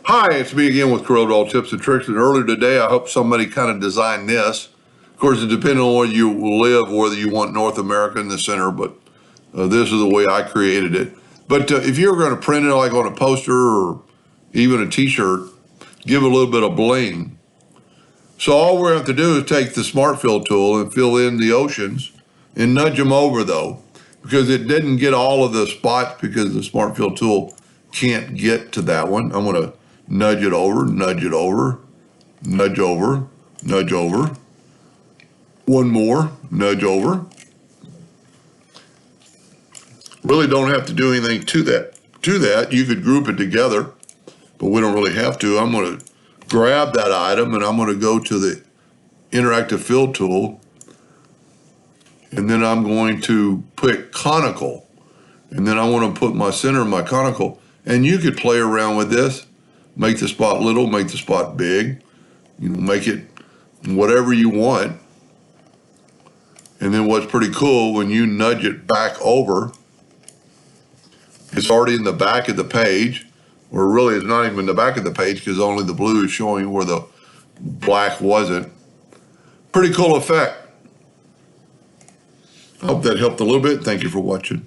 Hi, it's me again with Corel Tips and Tricks. And earlier today, I hope somebody kind of designed this. Of course, it depends on where you live, whether you want North America in the center, but this is the way I created it. But if you're going to print it like on a poster or even a t-shirt, give it a little bit of bling. So all we have to do is take the Smart Fill tool and fill in the oceans and nudge them over though, because it didn't get all of the spots because the Smart Fill tool can't get to that one. I'm going to nudge it over, nudge it over, nudge over, nudge over. One more, nudge over. Really don't have to do anything to that. You could group it together, but we don't really have to. I'm going to grab that item and I'm going to go to the interactive fill tool. And then I'm going to pick conical. And then I want to put my center of my conical. And you could play around with this. Make the spot little, make the spot big. You know, make it whatever you want. And then what's pretty cool, when you nudge it back over, it's already in the back of the page. Or really it's not even in the back of the page because only the blue is showing where the black wasn't. Pretty cool effect. I hope that helped a little bit. Thank you for watching.